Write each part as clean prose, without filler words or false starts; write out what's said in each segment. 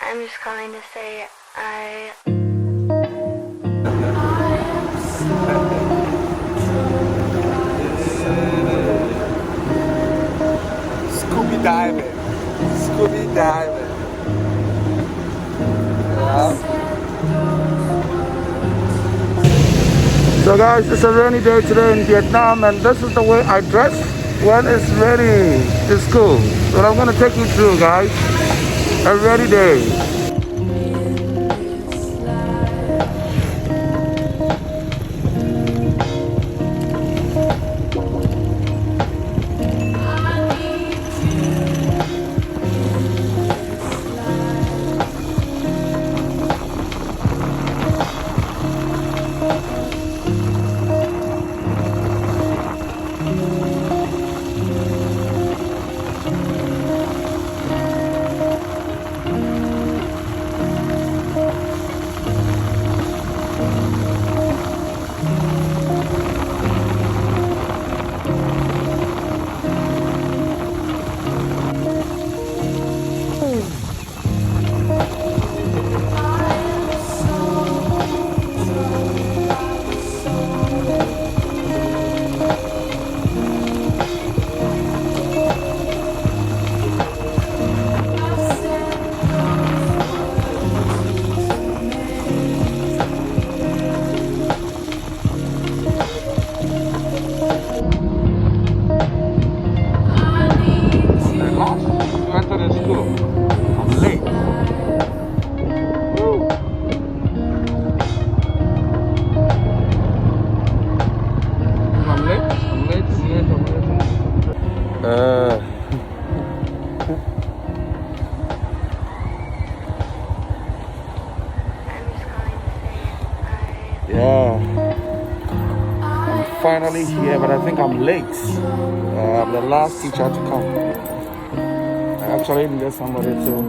I'm just calling to say I... Scooby diving. Scooby diving. Yeah. So guys, it's a rainy day today in Vietnam, and this is the way I dress when it's ready to school. So I'm gonna take you through, guys, a rainy day. Yeah, I'm finally here, but I think I'm late. I'm the last teacher to come. I actually needed somebody to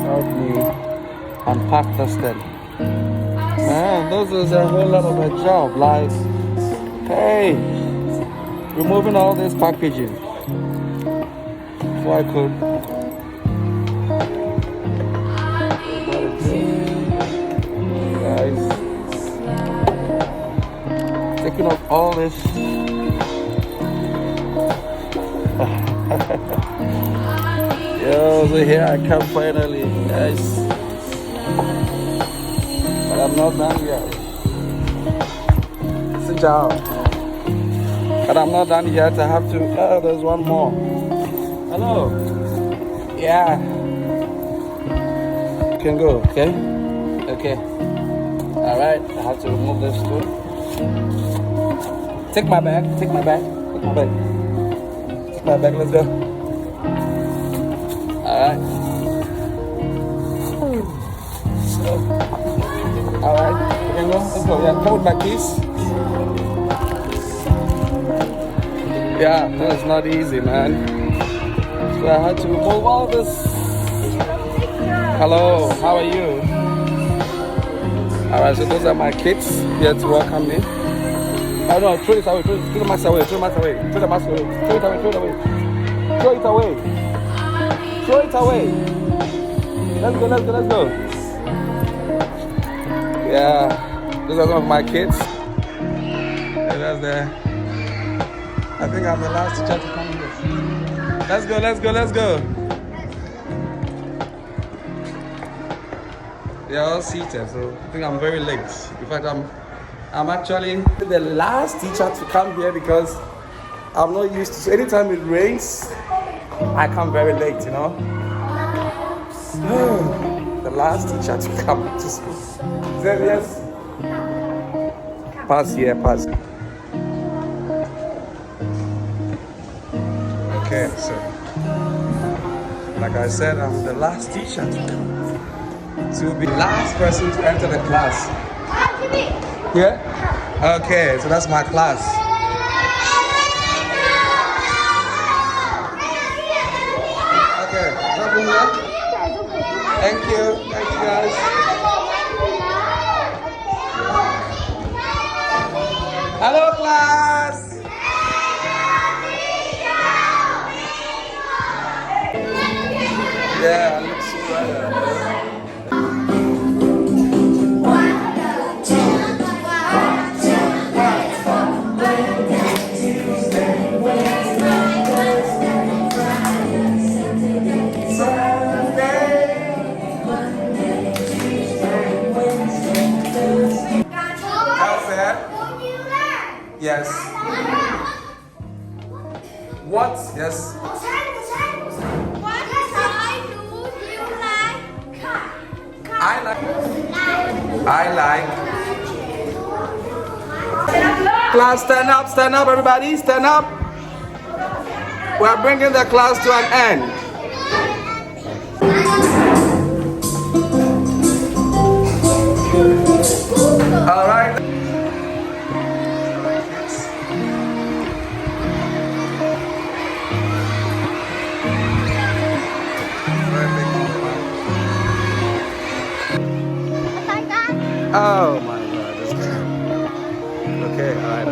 help me unpack this thing. Man, this is a whole lot of a job. Like, hey, removing all this packaging before I could. Guys, taking off all this. Yo, so here I come finally, guys. But I'm not done yet. It's a job. But I'm not done yet. I have to. Oh, there's one more. Hello. Yeah. You can go, okay? Okay. Alright, I have to remove this too. Take my bag, take my bag, take my bag. Take my bag, let's go. Alright. So, alright, you can go, let's go. Yeah, come with my keys. Yeah, that's not easy, man. So I had to remove all this. Hello, how are you? Alright, so those are my kids here to welcome me. Oh no, throw it away, throw the mask away, throw the mask away, throw the mask away, throw it away, throw it away. Throw it away. Throw it away. Let's go, let's go, let's go. Yeah, those are some of my kids. Yeah, that's there. I think I'm the last teacher to come here. Let's go, let's go, let's go. They're all seated, so I think I'm very late. In fact, I'm actually the last teacher to come here because I'm not used to. So anytime it rains, I come very late, you know. The last teacher to come to school. Say yes. Pass here, pass. Okay, so like I said, I'm the last teacher to come. To be the last person to enter the class. Yeah? Okay, so that's my class. Okay, drop in here. Thank you guys. Hello class. Yeah, I look so How's that? Yes. What? Yes. I like. Class, stand up, everybody, stand up. We are bringing the class to an end. All right. Oh my God, this guy. Okay, all right.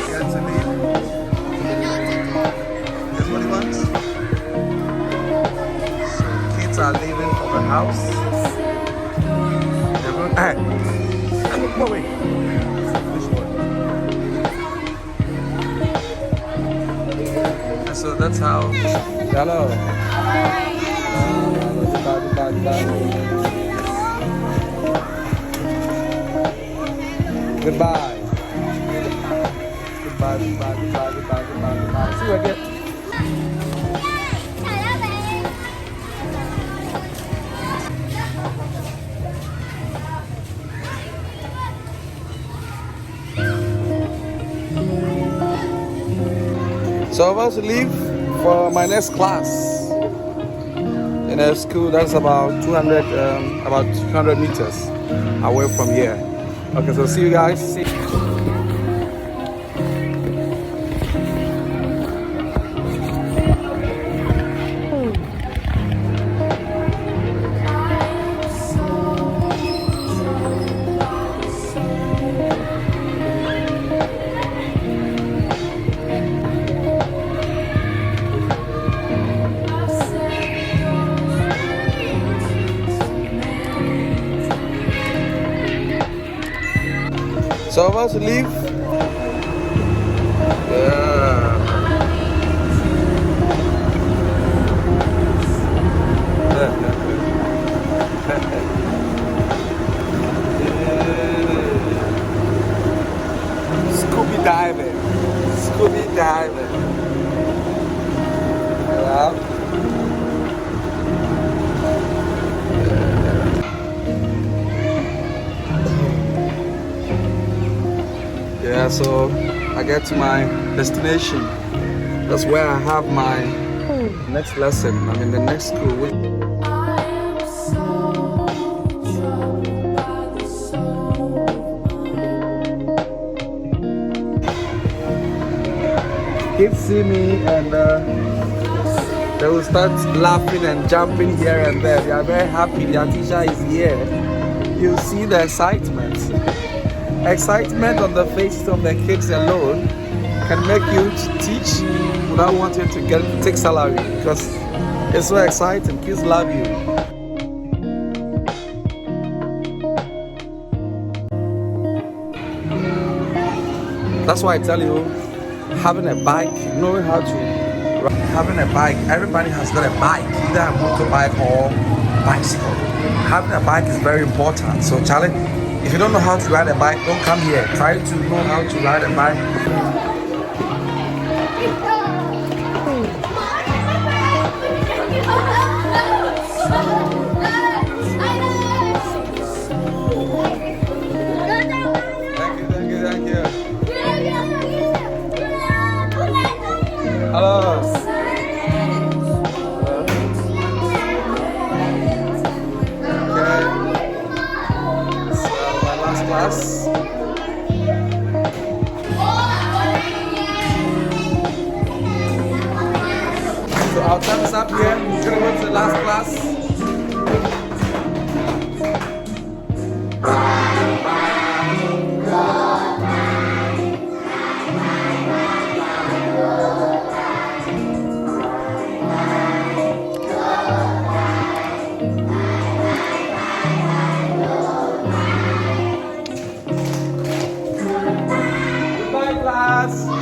You got to leave. That's what he wants. So kids are leaving from the house. They're going. Hey, wait. Which one? And so that's how. Hello. Goodbye. Goodbye. See you again. So I'm about to leave for my next class in a school that's about 200 meters away from here. Okay, so see you guys. So I'm about to leave. Scuba diving. Yeah. Yeah, so I get to my destination. That's where I have my next lesson. I'm in the next school. Kids see me and they will start laughing and jumping here and there. They are very happy their teacher is here. You see the excitement. Excitement on the faces of the kids alone can make you teach without wanting to take salary, because it's so exciting. Kids love you. That's why I tell you, having a bike, knowing how to having a bike, everybody has got a bike, either a motorbike or bicycle. Having a bike is very important. So Charlie, if you don't know how to ride a bike, don't come here. Try to know how to ride a bike. Thank you. Hello. Class. So our time is up here. We're gonna go to the last class. class.